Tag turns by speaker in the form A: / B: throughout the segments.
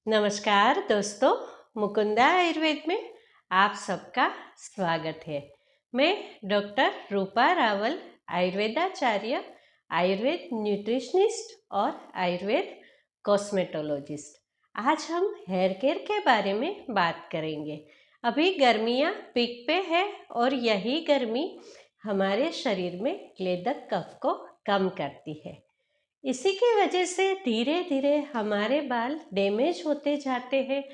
A: नमस्कार दोस्तों, मुकुंदा आयुर्वेद में आप सबका स्वागत है। मैं डॉक्टर रूपा रावल, आयुर्वेदाचार्य, आयुर्वेद न्यूट्रिशनिस्ट और आयुर्वेद कॉस्मेटोलॉजिस्ट। आज हम हेयर केयर के बारे में बात करेंगे। अभी गर्मियाँ पीक पे है और यही गर्मी हमारे शरीर में क्लेदक कफ को कम करती है। इसी की वजह से धीरे धीरे हमारे बाल डैमेज होते जाते हैं,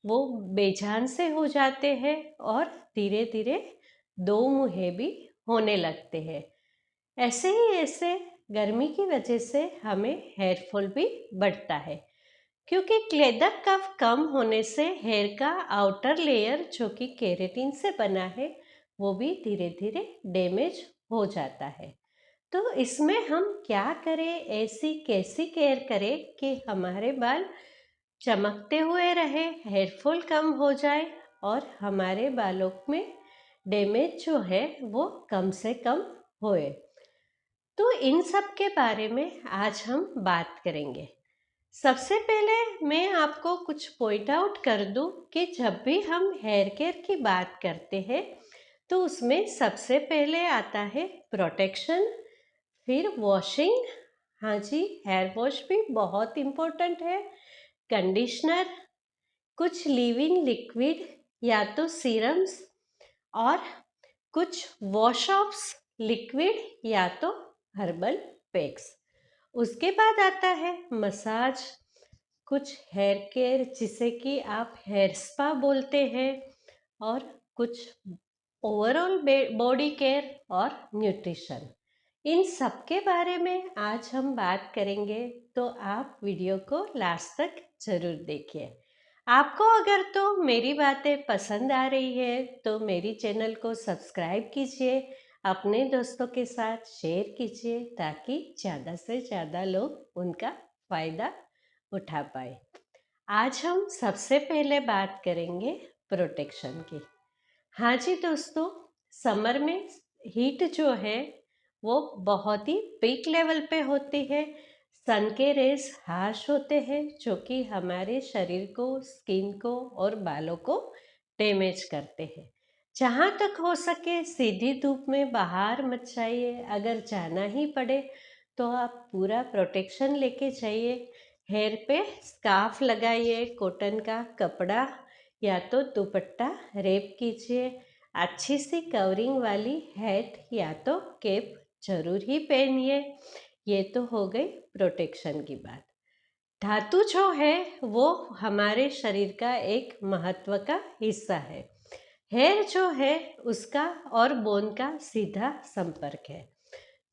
A: वो बेजान से हो जाते हैं और धीरे धीरे दो मुँहे भी होने लगते हैं। ऐसे गर्मी की वजह से हमें हेयर फॉल भी बढ़ता है, क्योंकि क्लेदक कफ कम होने से हेयर का आउटर लेयर जो कि केराटिन से बना है वो भी धीरे धीरे डैमेज हो जाता है। तो इसमें हम क्या करें, ऐसी कैसी केयर करें कि हमारे बाल चमकते हुए रहे, हेयर फॉल कम हो जाए और हमारे बालों में डैमेज जो है वो कम से कम होए। तो इन सब के बारे में आज हम बात करेंगे। सबसे पहले मैं आपको कुछ पॉइंट आउट कर दूं कि जब भी हम हेयर केयर की बात करते हैं तो उसमें सबसे पहले आता है प्रोटेक्शन, फिर वॉशिंग। हाँ जी, हेयर वॉश भी बहुत इम्पोर्टेंट है। कंडीशनर, कुछ लीव इन लिक्विड या तो सीरम्स और कुछ वॉश ऑफ्स लिक्विड या तो हर्बल पैक्स। उसके बाद आता है मसाज, कुछ हेयर केयर जिसे कि आप हेयर स्पा बोलते हैं, और कुछ ओवरऑल बॉडी केयर और न्यूट्रिशन। इन सब के बारे में आज हम बात करेंगे, तो आप वीडियो को लास्ट तक जरूर देखिए। आपको अगर तो मेरी बातें पसंद आ रही है तो मेरी चैनल को सब्सक्राइब कीजिए, अपने दोस्तों के साथ शेयर कीजिए ताकि ज़्यादा से ज़्यादा लोग उनका फ़ायदा उठा पाए। आज हम सबसे पहले बात करेंगे प्रोटेक्शन की। हाँ जी दोस्तों, समर में हीट जो है वो बहुत ही पीक लेवल पे होती है। सन के रेज हार्श होते हैं जो कि हमारे शरीर को, स्किन को और बालों को डैमेज करते हैं। जहाँ तक हो सके सीधी धूप में बाहर मत जाइए। अगर जाना ही पड़े तो आप पूरा प्रोटेक्शन लेके जाइए। हेयर पे स्कार्फ लगाइए, कॉटन का कपड़ा या तो दुपट्टा रेप कीजिए। अच्छी सी कवरिंग वाली हैट या तो कैप जरूर ही पहनिए। ये तो हो गई प्रोटेक्शन की बात। धातु जो है वो हमारे शरीर का एक महत्व का हिस्सा है। हेयर जो है उसका और बोन का सीधा संपर्क है।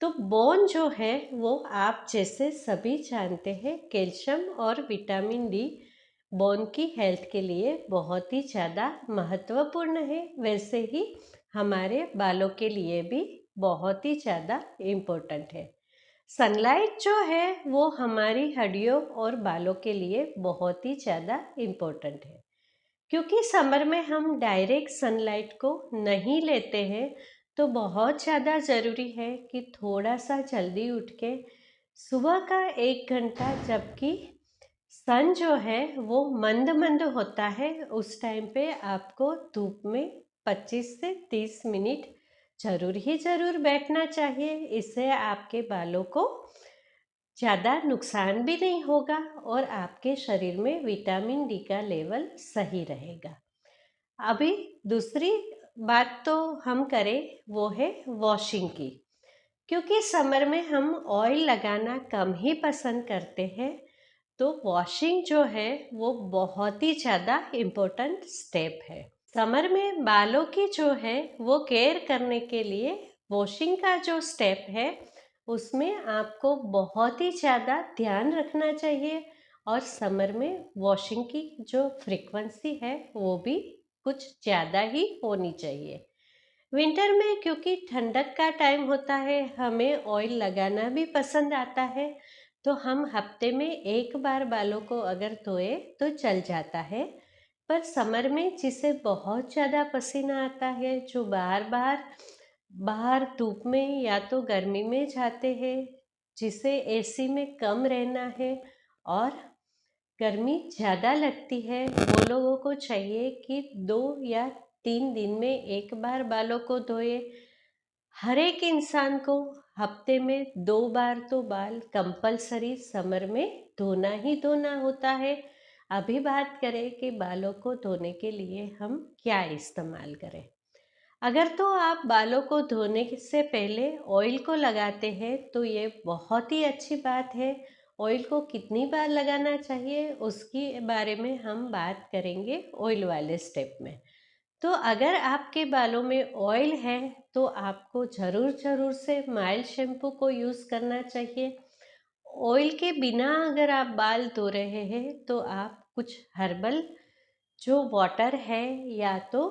A: तो बोन जो है वो आप जैसे सभी जानते हैं कैल्शियम और विटामिन डी बोन की हेल्थ के लिए बहुत ही ज़्यादा महत्वपूर्ण है। वैसे ही हमारे बालों के लिए भी बहुत ही ज़्यादा इम्पोर्टेंट है। सनलाइट जो है वो हमारी हड्डियों और बालों के लिए बहुत ही ज़्यादा इम्पोर्टेंट है, क्योंकि समर में हम डायरेक्ट सनलाइट को नहीं लेते हैं। तो बहुत ज़्यादा ज़रूरी है कि थोड़ा सा जल्दी उठ के सुबह का 1 घंटा, जबकि सन जो है वो मंद मंद होता है, उस टाइम पे आपको धूप में 25 से 30 मिनट जरूर बैठना चाहिए। इससे आपके बालों को ज़्यादा नुकसान भी नहीं होगा और आपके शरीर में विटामिन डी का लेवल सही रहेगा। अभी दूसरी बात तो हम करें वो है वॉशिंग की, क्योंकि समर में हम ऑयल लगाना कम ही पसंद करते हैं। तो वॉशिंग जो है वो बहुत ही ज़्यादा इम्पोर्टेंट स्टेप है। समर में बालों की जो है वो केयर करने के लिए वॉशिंग का जो स्टेप है उसमें आपको बहुत ही ज़्यादा ध्यान रखना चाहिए। और समर में वॉशिंग की जो फ्रीक्वेंसी है वो भी कुछ ज़्यादा ही होनी चाहिए। विंटर में क्योंकि ठंडक का टाइम होता है, हमें ऑयल लगाना भी पसंद आता है। तो हम हफ्ते में 1 बार बालों को अगर धोए तो चल जाता है। पर समर में जिसे बहुत ज़्यादा पसीना आता है, जो बार बार बाहर धूप में या तो गर्मी में जाते हैं, जिसे एसी में कम रहना है और गर्मी ज़्यादा लगती है वो लोगों को चाहिए कि 2 या 3 दिन में एक बार बालों को धोए। हर एक इंसान को हफ्ते में 2 बार तो बाल कंपलसरी समर में धोना ही धोना होता है। अभी बात करें कि बालों को धोने के लिए हम क्या इस्तेमाल करें। अगर तो आप बालों को धोने से पहले ऑयल को लगाते हैं तो ये बहुत ही अच्छी बात है। ऑयल को कितनी बार लगाना चाहिए उसके बारे में हम बात करेंगे ऑयल वाले स्टेप में। तो अगर आपके बालों में ऑयल है तो आपको ज़रूर से माइल्ड शैम्पू को यूज़ करना चाहिए। ऑयल के बिना अगर आप बाल धो रहे हैं तो आप कुछ हर्बल जो वाटर है या तो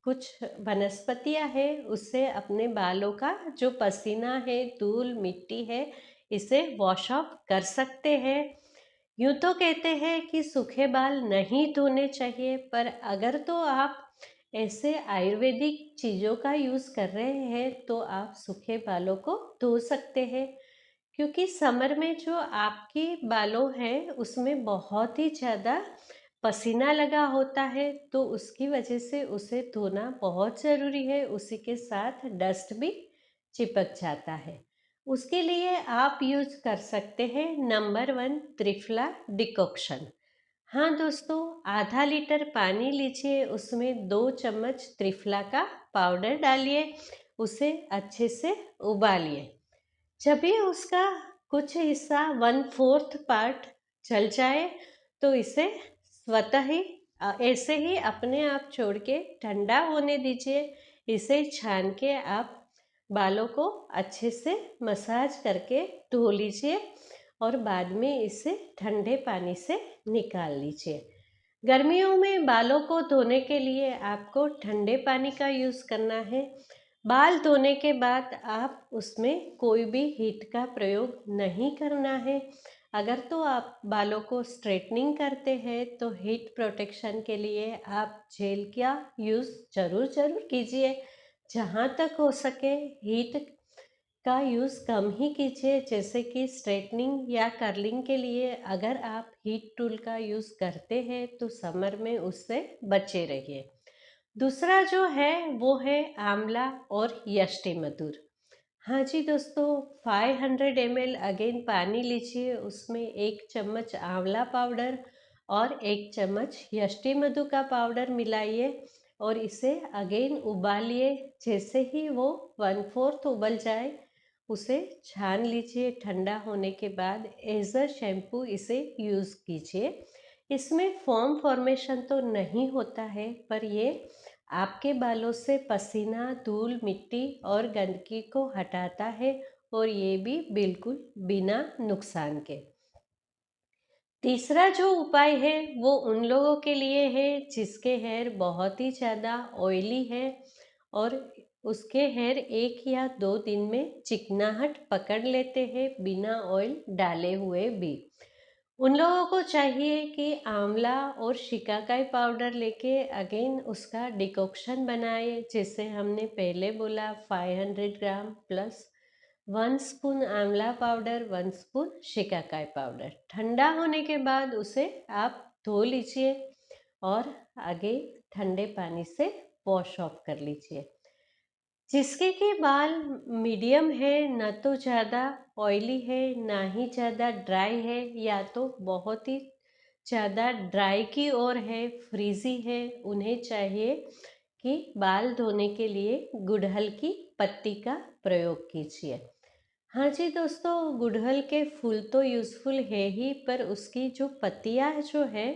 A: कुछ वनस्पतियां है उससे अपने बालों का जो पसीना है, धूल मिट्टी है, इसे वॉश ऑफ कर सकते हैं। यूँ तो कहते हैं कि सूखे बाल नहीं धोने चाहिए, पर अगर तो आप ऐसे आयुर्वेदिक चीज़ों का यूज़ कर रहे हैं तो आप सूखे बालों को धो सकते हैं। क्योंकि समर में जो आपके बालों हैं उसमें बहुत ही ज़्यादा पसीना लगा होता है, तो उसकी वजह से उसे धोना बहुत ज़रूरी है। उसी के साथ डस्ट भी चिपक जाता है। उसके लिए आप यूज़ कर सकते हैं नंबर 1 त्रिफला डिकॉक्शन। हाँ दोस्तों, आधा लीटर पानी लीजिए, उसमें 2 चम्मच त्रिफला का पाउडर डालिए, उसे अच्छे से उबालिए। जब भी उसका कुछ हिस्सा 1/4 पार्ट जल जाए तो इसे स्वतः ही ऐसे ही अपने आप छोड़ के ठंडा होने दीजिए। इसे छान के आप बालों को अच्छे से मसाज करके धो लीजिए और बाद में इसे ठंडे पानी से निकाल लीजिए। गर्मियों में बालों को धोने के लिए आपको ठंडे पानी का यूज़ करना है। बाल धोने के बाद आप उसमें कोई भी हीट का प्रयोग नहीं करना है। अगर तो आप बालों को स्ट्रेटनिंग करते हैं तो हीट प्रोटेक्शन के लिए आप जेल का यूज़ ज़रूर कीजिए। जहाँ तक हो सके हीट का यूज़ कम ही कीजिए। जैसे कि स्ट्रेटनिंग या कर्लिंग के लिए अगर आप हीट टूल का यूज़ करते हैं तो समर में उससे बचे रहिए। दूसरा जो है वो है आंवला और यष्टि मधुर। हाँ जी दोस्तों, 500 ml अगेन पानी लीजिए, उसमें 1 चम्मच आंवला पाउडर और 1 चम्मच यष्टि मधु का पाउडर मिलाइए और इसे अगेन उबालिए। जैसे ही वो 1/4 उबल जाए उसे छान लीजिए। ठंडा होने के बाद एज अ शैम्पू इसे यूज़ कीजिए। इसमें फोम फॉर्मेशन तो नहीं होता है, पर ये आपके बालों से पसीना, धूल, मिट्टी और गंदगी को हटाता है और ये भी बिल्कुल बिना नुकसान के। तीसरा जो उपाय है वो उन लोगों के लिए है जिसके हेयर बहुत ही ज़्यादा ऑयली है और उसके हेयर 1 या 2 दिन में चिकनाहट पकड़ लेते हैं बिना ऑयल डाले हुए भी। उन लोगों को चाहिए कि आंवला और शिकाकाई पाउडर लेके अगेन उसका डिकॉक्शन बनाए। जैसे हमने पहले बोला 500 ग्राम प्लस 1 स्पून आंवला पाउडर, 1 स्पून शिकाकाई पाउडर। ठंडा होने के बाद उसे आप धो लीजिए और आगे ठंडे पानी से वॉश ऑफ कर लीजिए। जिसके के बाल मीडियम है, ना तो ज़्यादा ऑयली है ना ही ज़्यादा ड्राई है, या तो बहुत ही ज़्यादा ड्राई की ओर है, फ्रीजी है, उन्हें चाहिए कि बाल धोने के लिए गुड़हल की पत्ती का प्रयोग कीजिए। हाँ जी दोस्तों, गुड़हल के फूल तो यूज़फुल है ही, पर उसकी जो पत्तियाँ जो है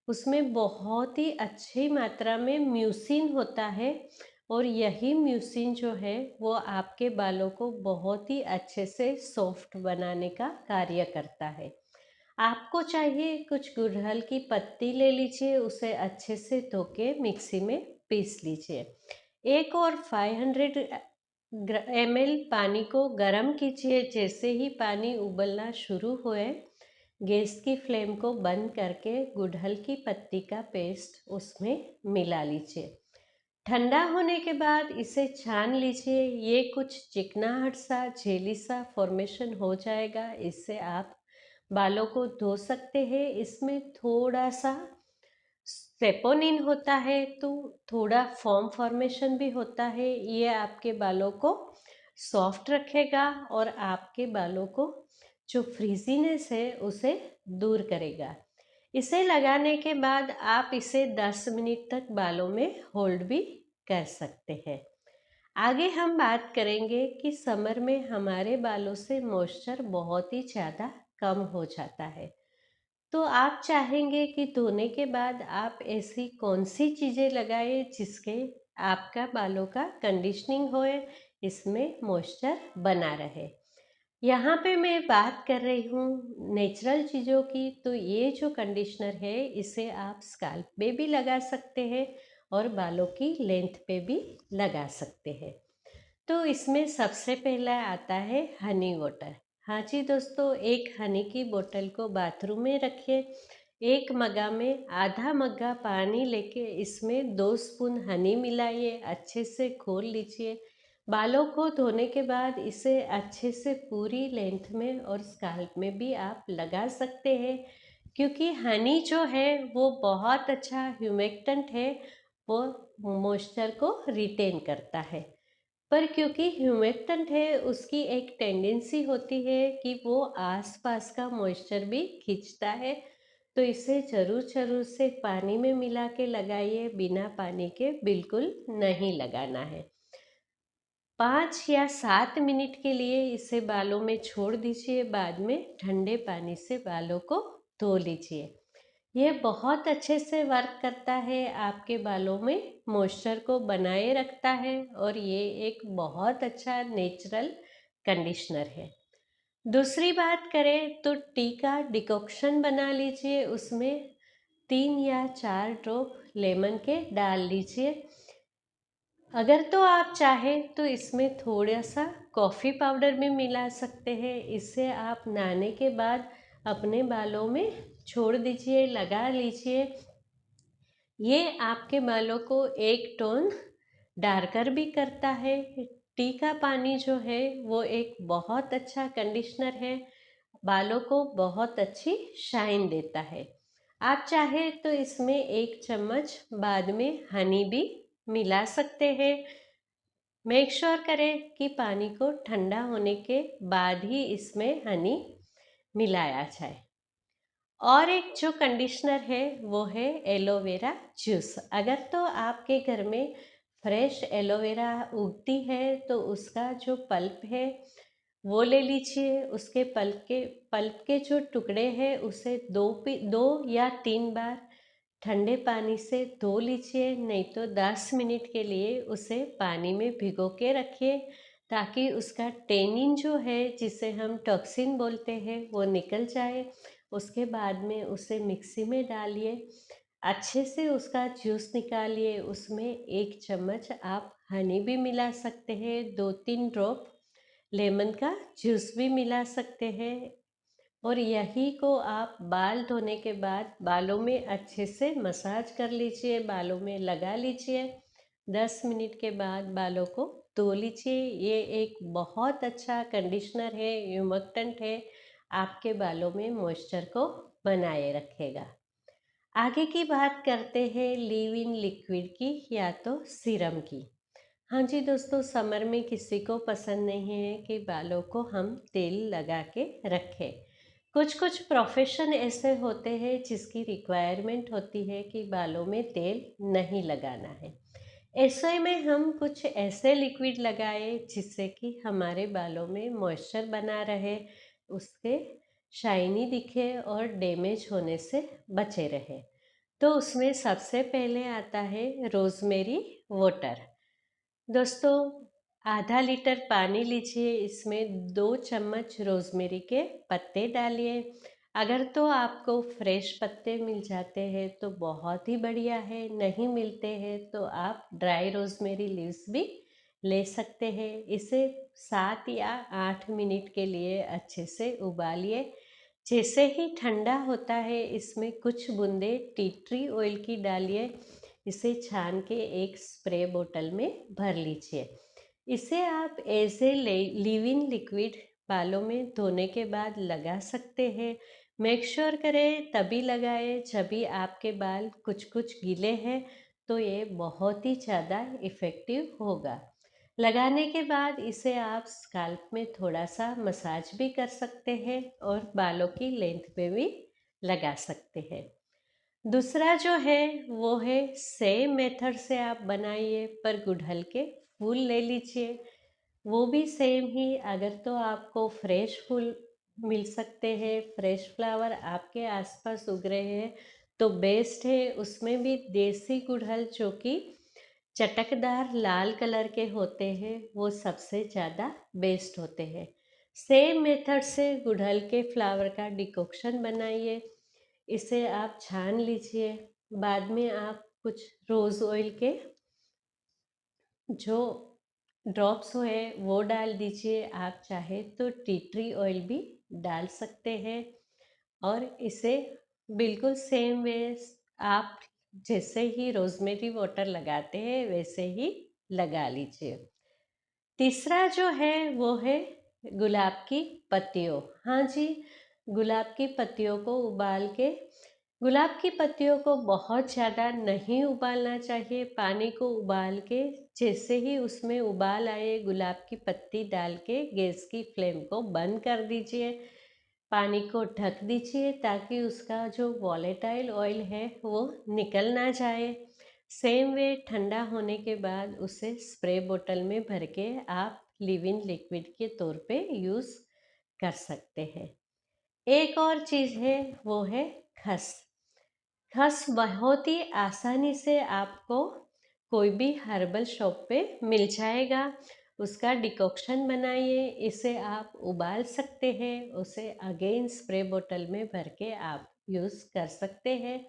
A: उसमें बहुत ही अच्छी मात्रा में म्यूसिन होता है और यही म्यूसिन जो है वो आपके बालों को बहुत ही अच्छे से सॉफ्ट बनाने का कार्य करता है। आपको चाहिए कुछ गुड़हल की पत्ती ले लीजिए, उसे अच्छे से धो के मिक्सी में पीस लीजिए। एक और 500 ml पानी को गर्म कीजिए। जैसे ही पानी उबलना शुरू हुए गैस की फ्लेम को बंद करके गुड़हल की पत्ती का पेस्ट उसमें मिला लीजिए। ठंडा होने के बाद इसे छान लीजिए। ये कुछ चिकनाहट सा, जेली सा फॉर्मेशन हो जाएगा। इससे आप बालों को धो सकते हैं। इसमें थोड़ा सा सेपोनिन होता है, तो थोड़ा फॉर्म फॉर्मेशन भी होता है। ये आपके बालों को सॉफ्ट रखेगा और आपके बालों को जो फ्रीजीनेस है उसे दूर करेगा। इसे लगाने के बाद आप इसे 10 मिनट तक बालों में होल्ड भी कर सकते हैं। आगे हम बात करेंगे कि समर में हमारे बालों से मॉइस्चर बहुत ही ज़्यादा कम हो जाता है, तो आप चाहेंगे कि धोने के बाद आप ऐसी कौन सी चीज़ें लगाएं जिसके आपका बालों का कंडीशनिंग होए, इसमें मॉइस्चर बना रहे। यहाँ पे मैं बात कर रही हूँ नेचुरल चीज़ों की। तो ये जो कंडीशनर है इसे आप स्काल्प पे भी लगा सकते हैं और बालों की लेंथ पे भी लगा सकते हैं। तो इसमें सबसे पहला आता है हनी वाटर। हाँ जी दोस्तों, एक हनी की बोतल को बाथरूम में रखिए। एक मग्गा में आधा मग्गा पानी लेके इसमें 2 स्पून हनी मिलाइए, अच्छे से घोल लीजिए। बालों को धोने के बाद इसे अच्छे से पूरी लेंथ में और स्काल्प में भी आप लगा सकते हैं, क्योंकि हनी जो है वो बहुत अच्छा ह्यूमेक्टेंट है, वो मॉइस्चर को रिटेन करता है। पर क्योंकि ह्यूमेक्टेंट है, उसकी एक टेंडेंसी होती है कि वो आसपास का मॉइस्चर भी खींचता है। तो इसे ज़रूर से पानी में मिला के लगाइए, बिना पानी के बिल्कुल नहीं लगाना है। 5 या 7 मिनट के लिए इसे बालों में छोड़ दीजिए, बाद में ठंडे पानी से बालों को धो लीजिए। ये बहुत अच्छे से वर्क करता है, आपके बालों में मॉइस्चर को बनाए रखता है और ये एक बहुत अच्छा नेचुरल कंडीशनर है। दूसरी बात करें तो टी का डिकॉक्शन बना लीजिए, उसमें 3 या 4 ड्रॉप लेमन के डाल लीजिए। अगर तो आप चाहें तो इसमें थोड़ा सा कॉफ़ी पाउडर भी मिला सकते हैं। इसे आप नहाने के बाद अपने बालों में छोड़ दीजिए, लगा लीजिए। ये आपके बालों को एक टोन डार्कर भी करता है। टी का पानी जो है वो एक बहुत अच्छा कंडीशनर है, बालों को बहुत अच्छी शाइन देता है। आप चाहे तो इसमें 1 चम्मच बाद में हनी भी मिला सकते हैं। मेक श्योर करें कि पानी को ठंडा होने के बाद ही इसमें हनी मिलाया जाए। और एक जो कंडीशनर है वो है एलोवेरा जूस। अगर तो आपके घर में फ्रेश एलोवेरा उगती है तो उसका जो पल्प है वो ले लीजिए। उसके पल्प के जो टुकड़े हैं उसे 2 या 3 बार ठंडे पानी से धो लीजिए, नहीं तो 10 मिनट के लिए उसे पानी में भिगो के रखिए, ताकि उसका टेनिन जो है जिसे हम टॉक्सिन बोलते हैं वो निकल जाए। उसके बाद में उसे मिक्सी में डालिए, अच्छे से उसका जूस निकालिए। उसमें 1 चम्मच आप हनी भी मिला सकते हैं, 2-3 ड्रॉप लेमन का जूस भी मिला सकते हैं। और यही को आप बाल धोने के बाद बालों में अच्छे से मसाज कर लीजिए, बालों में लगा लीजिए। 10 मिनट के बाद बालों को धो लीजिए। ये एक बहुत अच्छा कंडीशनर है, ह्यूमक्टेंट है, आपके बालों में मॉइस्चर को बनाए रखेगा। आगे की बात करते हैं लीव इन लिक्विड की या तो सीरम की। हाँ जी दोस्तों, समर में किसी को पसंद नहीं है कि बालों को हम तेल लगा के रखें। कुछ कुछ प्रोफेशन ऐसे होते हैं जिसकी रिक्वायरमेंट होती है कि बालों में तेल नहीं लगाना है। ऐसे में हम कुछ ऐसे लिक्विड लगाए जिससे कि हमारे बालों में मॉइस्चर बना रहे, उसके शाइनी दिखे और डैमेज होने से बचे रहे। तो उसमें सबसे पहले आता है रोज़मेरी वाटर। दोस्तों, आधा लीटर पानी लीजिए, इसमें 2 चम्मच रोज़मेरी के पत्ते डालिए। अगर तो आपको फ्रेश पत्ते मिल जाते हैं तो बहुत ही बढ़िया है, नहीं मिलते हैं तो आप ड्राई रोज़मेरी लीव्स भी ले सकते हैं। इसे 7 या 8 मिनट के लिए अच्छे से उबालिए। जैसे ही ठंडा होता है इसमें कुछ बूंदे टी ट्री ऑयल की डालिए। इसे छान के एक स्प्रे बोतल में भर लीजिए। इसे आप as a leave in liquid बालों में धोने के बाद लगा सकते हैं। मेक श्योर करें तभी लगाएं जब भी आपके बाल कुछ कुछ गीले हैं, तो ये बहुत ही ज़्यादा इफ़ेक्टिव होगा। लगाने के बाद इसे आप स्काल्प में थोड़ा सा मसाज भी कर सकते हैं और बालों की लेंथ पे भी लगा सकते हैं। दूसरा जो है वो है सेम मेथड से आप बनाइए, पर गुड़हल के फूल ले लीजिए। वो भी सेम ही, अगर तो आपको फ्रेश फूल मिल सकते हैं, फ्रेश फ्लावर आपके आसपास उग रहे हैं तो बेस्ट है। उसमें भी देसी गुड़हल जो कि चटकदार लाल कलर के होते हैं, वो सबसे ज़्यादा बेस्ट होते हैं। सेम मेथड से गुड़हल के फ्लावर का डिकॉक्शन बनाइए। इसे आप छान लीजिए। बाद में आप कुछ रोज़ ऑयल के जो ड्रॉप्स है वो डाल दीजिए। आप चाहे तो टी ट्री ऑयल भी डाल सकते हैं और इसे बिल्कुल सेम वे आप जैसे ही रोज़मेरी वाटर लगाते हैं वैसे ही लगा लीजिए। तीसरा जो है वो है गुलाब की पत्तियों। हाँ जी, गुलाब की पत्तियों को उबाल के, गुलाब की पत्तियों को बहुत ज़्यादा नहीं उबालना चाहिए। पानी को उबाल के जैसे ही उसमें उबाल आए, गुलाब की पत्ती डाल के गैस की फ्लेम को बंद कर दीजिए। पानी को ढक दीजिए ताकि उसका जो वॉलेटाइल ऑयल है वो निकल ना जाए। सेम वे ठंडा होने के बाद उसे स्प्रे बोतल में भर के आप लिव इन लिक्विड के तौर पे यूज़ कर सकते हैं। एक और चीज़ है वो है खस। खस बहुत ही आसानी से आपको कोई भी हर्बल शॉप पे मिल जाएगा। उसका डिकॉक्शन बनाइए, इसे आप उबाल सकते हैं, उसे अगेन स्प्रे बोतल में भर के आप यूज़ कर सकते हैं।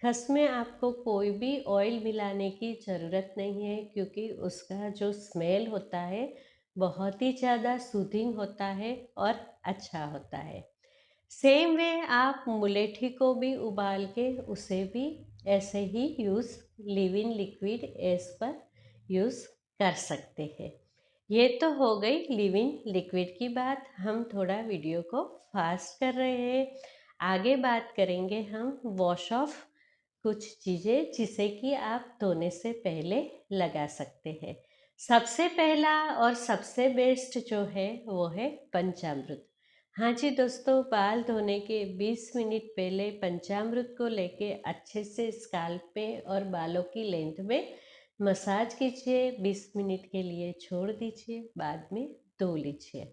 A: खस में आपको कोई भी ऑयल मिलाने की ज़रूरत नहीं है, क्योंकि उसका जो स्मेल होता है बहुत ही ज़्यादा सूदिंग होता है और अच्छा होता है। सेम वे आप मुलेठी को भी उबाल के उसे भी ऐसे ही use, live in liquid age पर यूज़ कर सकते हैं। ये तो हो गई लिव इन लिक्विड की बात। हम थोड़ा वीडियो को फास्ट कर रहे हैं। आगे बात करेंगे हम वॉश ऑफ कुछ चीज़ें जिसे कि आप धोने से पहले लगा सकते हैं। सबसे पहला और सबसे बेस्ट जो है वो है पंचामृत। हाँ जी दोस्तों, बाल धोने के 20 मिनट पहले पंचामृत को लेके अच्छे से स्काल्प पे और बालों की लेंथ में मसाज कीजिए। 20 मिनट के लिए छोड़ दीजिए, बाद में धो लीजिए।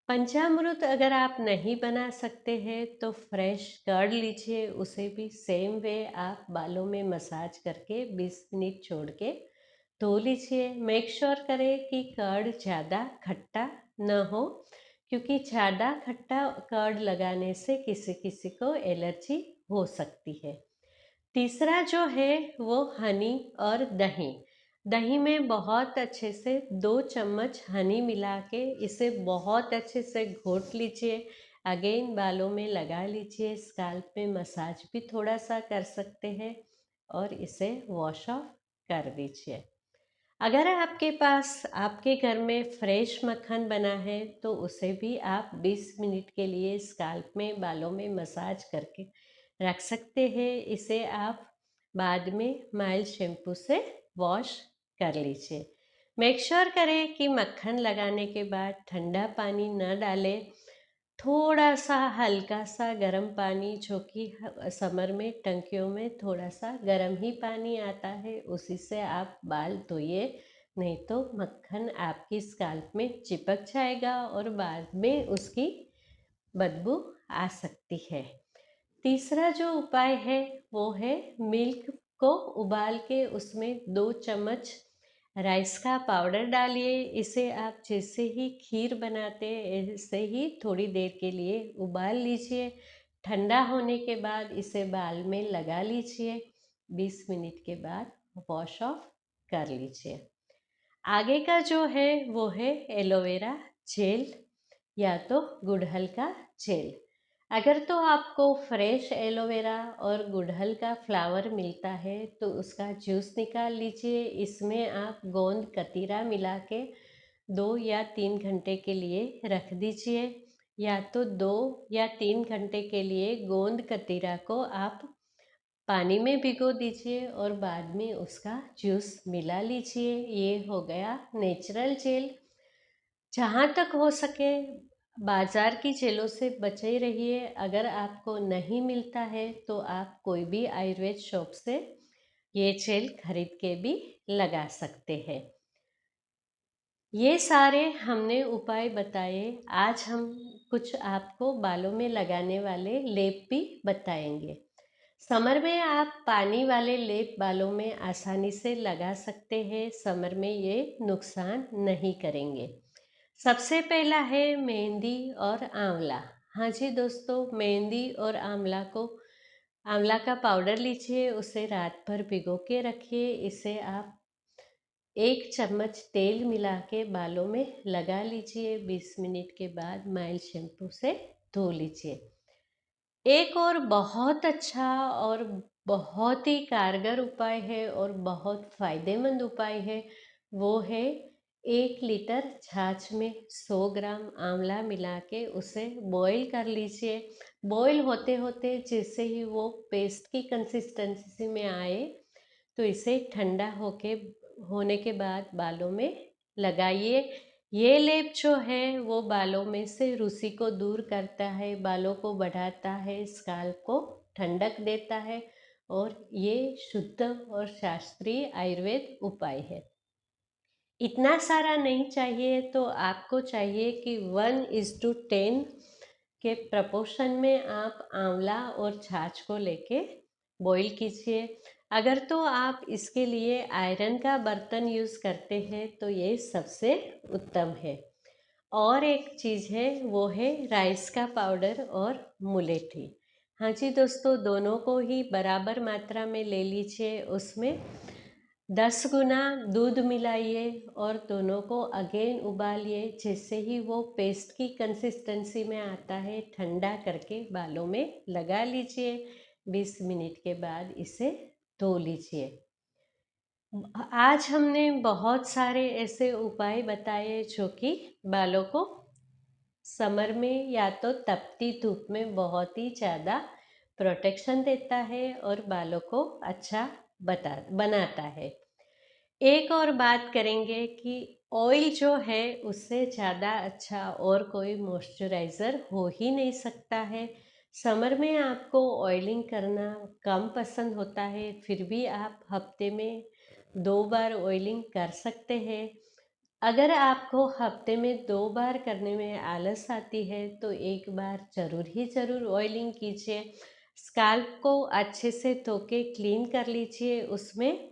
A: पंचामृत अगर आप नहीं बना सकते हैं तो फ्रेश कर्ड लीजिए, उसे भी सेम वे आप बालों में मसाज करके 20 मिनट छोड़ के धो लीजिए। मेक श्योर करें कि कर्ड ज़्यादा खट्टा न हो, क्योंकि ज़्यादा खट्टा कर्ड लगाने से किसी किसी को एलर्जी हो सकती है। तीसरा जो है वो हनी और दही। दही में बहुत अच्छे से 2 चम्मच हनी मिला के इसे बहुत अच्छे से घोट लीजिए। अगेन बालों में लगा लीजिए, स्काल्प में मसाज भी थोड़ा सा कर सकते हैं और इसे वॉश ऑफ कर दीजिए। अगर आपके पास आपके घर में फ्रेश मक्खन बना है तो उसे भी आप 20 मिनट के लिए स्काल्प में बालों में मसाज करके रख सकते हैं। इसे आप बाद में माइल्ड शैम्पू से वॉश कर लीजिए। मेक श्योर करें कि मक्खन लगाने के बाद ठंडा पानी न डालें। थोड़ा सा हल्का सा गर्म पानी, जो कि समर में टंकियों में थोड़ा सा गर्म ही पानी आता है, उसी से आप बाल धोइए। नहीं तो मक्खन आपकी स्काल्प में चिपक जाएगा और बाद में उसकी बदबू आ सकती है। तीसरा जो उपाय है वो है मिल्क को उबाल के उसमें 2 चम्मच राइस का पाउडर डालिए। इसे आप जैसे ही खीर बनाते हैं ऐसे ही थोड़ी देर के लिए उबाल लीजिए। ठंडा होने के बाद इसे बाल में लगा लीजिए। 20 मिनट के बाद वॉश ऑफ कर लीजिए। आगे का जो है वो है एलोवेरा जेल या तो गुड़हल का जेल। अगर तो आपको फ्रेश एलोवेरा और गुड़हल का फ्लावर मिलता है तो उसका जूस निकाल लीजिए। इसमें आप गोंद कतीरा मिला के 2 या 3 घंटे के लिए रख दीजिए। या तो 2 या 3 घंटे के लिए गोंद कतीरा को आप पानी में भिगो दीजिए और बाद में उसका जूस मिला लीजिए। ये हो गया नेचुरल जेल। जहाँ तक हो सके बाज़ार की जेलों से बचे रहिए। अगर आपको नहीं मिलता है तो आप कोई भी आयुर्वेद शॉप से ये जेल खरीद के भी लगा सकते हैं। ये सारे हमने उपाय बताए। आज हम कुछ आपको बालों में लगाने वाले लेप भी बताएंगे। समर में आप पानी वाले लेप बालों में आसानी से लगा सकते हैं। समर में ये नुकसान नहीं करेंगे। सबसे पहला है मेहंदी और आंवला। हाँ जी दोस्तों, मेहंदी और आंवला का पाउडर लीजिए, उसे रात भर भिगो के रखिए। इसे आप 1 चम्मच तेल मिला के बालों में लगा लीजिए। 20 मिनट के बाद माइल्ड शैम्पू से धो लीजिए। एक और बहुत अच्छा और बहुत ही कारगर उपाय है और बहुत फायदेमंद उपाय है, वो है 1 लीटर छाछ में 100 ग्राम आंवला मिला के उसे बॉईल कर लीजिए। बॉईल होते होते जैसे ही वो पेस्ट की कंसिस्टेंसी में आए तो इसे ठंडा होने के बाद बालों में लगाइए। ये लेप जो है वो बालों में से रूसी को दूर करता है, बालों को बढ़ाता है, स्काल्प को ठंडक देता है और ये शुद्ध और शास्त्रीय आयुर्वेद उपाय है। इतना सारा नहीं चाहिए, तो आपको चाहिए कि 1:10 के प्रपोर्शन में आप आंवला और छाछ को लेके बॉईल कीजिए। अगर तो आप इसके लिए आयरन का बर्तन यूज़ करते हैं तो ये सबसे उत्तम है। और एक चीज़ है, वो है राइस का पाउडर और मुलेठी। हाँ जी दोस्तों, दोनों को ही बराबर मात्रा में ले लीजिए। उसमें 10 गुना दूध मिलाइए और दोनों को अगेन उबालिए। जैसे ही वो पेस्ट की कंसिस्टेंसी में आता है, ठंडा करके बालों में लगा लीजिए। 20 मिनट के बाद इसे धो लीजिए। आज हमने बहुत सारे ऐसे उपाय बताए जो कि बालों को समर में या तो तपती धूप में बहुत ही ज़्यादा प्रोटेक्शन देता है और बालों को अच्छा बनाता है। एक और बात करेंगे कि ऑयल जो है उससे ज़्यादा अच्छा और कोई मॉइस्चराइज़र हो ही नहीं सकता है। समर में आपको ऑयलिंग करना कम पसंद होता है, फिर भी आप हफ्ते में 2 बार ऑयलिंग कर सकते हैं। अगर आपको हफ्ते में 2 बार करने में आलस आती है तो एक बार ज़रूर ऑयलिंग कीजिए। स्काल्प को अच्छे से धो के क्लीन कर लीजिए। उसमें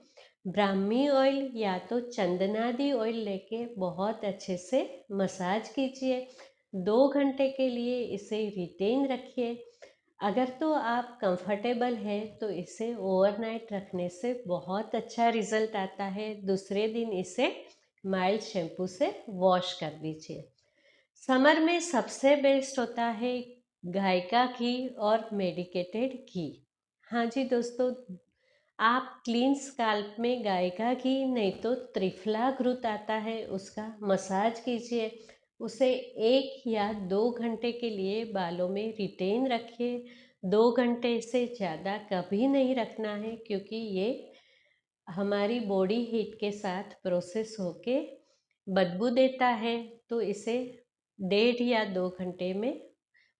A: ब्राह्मी ऑयल या तो चंदनादी ऑयल लेके बहुत अच्छे से मसाज कीजिए। 2 घंटे के लिए इसे रिटेन रखिए। अगर तो आप कंफर्टेबल हैं तो इसे ओवरनाइट रखने से बहुत अच्छा रिजल्ट आता है। दूसरे दिन इसे माइल्ड शैम्पू से वॉश कर दीजिए। समर में सबसे बेस्ट होता है गाय का घी और मेडिकेटेड घी। हाँ जी दोस्तों, आप क्लीन स्काल्प में गाय का घी नहीं तो त्रिफला घृत आता है, उसका मसाज कीजिए। उसे 1 या 2 घंटे के लिए बालों में रिटेन रखिए। 2 घंटे से ज़्यादा कभी नहीं रखना है, क्योंकि ये हमारी बॉडी हीट के साथ प्रोसेस होके बदबू देता है। तो इसे 1.5 या 2 घंटे में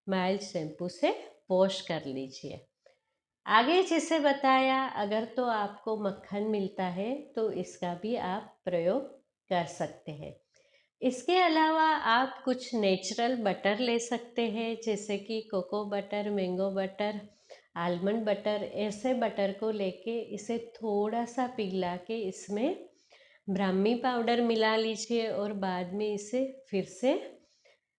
A: माइल्ड शैम्पू से वॉश कर लीजिए। आगे जैसे बताया, अगर तो आपको मक्खन मिलता है तो इसका भी आप प्रयोग कर सकते हैं। इसके अलावा आप कुछ नेचुरल बटर ले सकते हैं, जैसे कि cocoa butter, mango butter, almond butter. ऐसे बटर को लेके इसे थोड़ा सा पिघला के इसमें ब्राह्मी पाउडर मिला लीजिए और बाद में इसे फिर से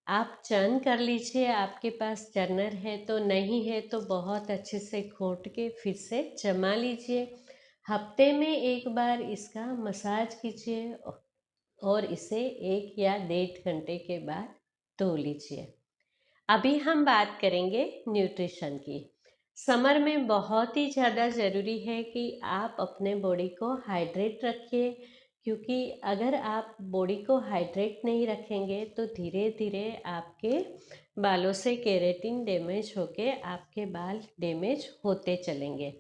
A: आप चर्न कर लीजिए। आपके पास चर्नर है तो, नहीं है तो बहुत अच्छे से घोट के फिर से जमा लीजिए। हफ्ते में 1 बार इसका मसाज कीजिए और इसे 1 या 1.5 घंटे के बाद धो लीजिए। अभी हम बात करेंगे न्यूट्रिशन की। समर में बहुत ही ज़्यादा ज़रूरी है कि आप अपने बॉडी को हाइड्रेट रखिए, क्योंकि अगर आप बॉडी को हाइड्रेट नहीं रखेंगे तो धीरे धीरे आपके बालों से केराटिन डैमेज होके आपके बाल डैमेज होते चलेंगे।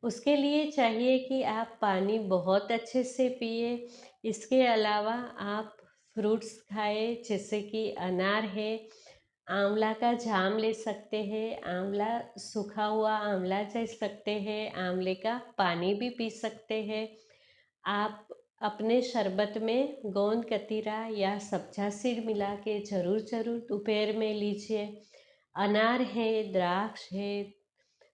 A: उसके लिए चाहिए कि आप पानी बहुत अच्छे से पिए। इसके अलावा आप फ्रूट्स खाएं, जैसे कि अनार है, आंवला का जाम ले सकते हैं, आंवला सूखा हुआ आंवला ले सकते हैं, आंवले का पानी भी पी सकते हैं। आप अपने शरबत में गोंद कतीरा या सब्जा सीड मिला के ज़रूर दोपहर में लीजिए। अनार है, द्राक्ष है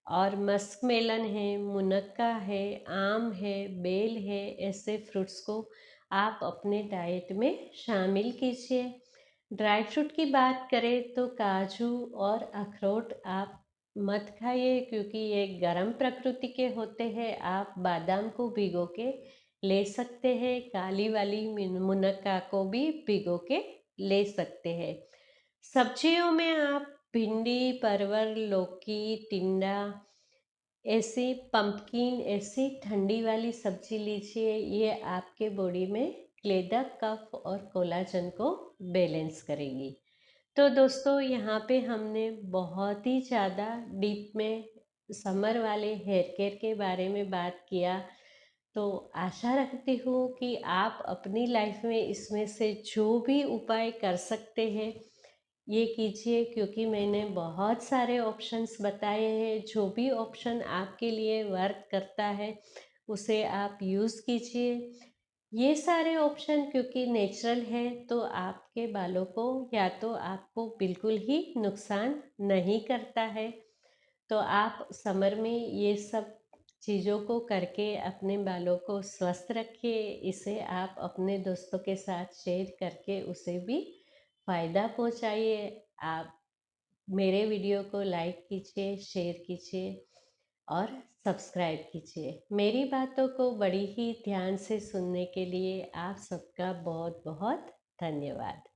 A: और मस्क मेलन है, मुनक्का है, आम है, बेल है, ऐसे फ्रूट्स को आप अपने डाइट में शामिल कीजिए। ड्राई फ्रूट की बात करें तो काजू और अखरोट आप मत खाइए, क्योंकि ये गर्म प्रकृति के होते हैं। आप बादाम को भिगो के ले सकते हैं, काली वाली मुनक्का को भी भिगो के ले सकते हैं। सब्जियों में आप भिंडी, परवल, लौकी, टिंडा, ऐसी पंपकिन, ऐसी ठंडी वाली सब्जी लीजिए। ये आपके बॉडी में क्लेदक, कफ और कोलाजन को बैलेंस करेगी। तो दोस्तों, यहाँ पे हमने बहुत ही ज़्यादा डीप में समर वाले हेयर केयर के बारे में बात किया। तो आशा रखती हूँ कि आप अपनी लाइफ में इसमें से जो भी उपाय कर सकते हैं ये कीजिए, क्योंकि मैंने बहुत सारे ऑप्शंस बताए हैं। जो भी ऑप्शन आपके लिए वर्क करता है उसे आप यूज़ कीजिए। ये सारे ऑप्शन क्योंकि नेचुरल है, तो आपके बालों को या तो आपको बिल्कुल ही नुकसान नहीं करता है। तो आप समर में ये सब चीज़ों को करके अपने बालों को स्वस्थ रखिए। इसे आप अपने दोस्तों के साथ शेयर करके उसे भी फ़ायदा पहुँचाइए। आप मेरे वीडियो को लाइक कीजिए, शेयर कीजिए और सब्सक्राइब कीजिए। मेरी बातों को बड़ी ही ध्यान से सुनने के लिए आप सबका बहुत बहुत धन्यवाद।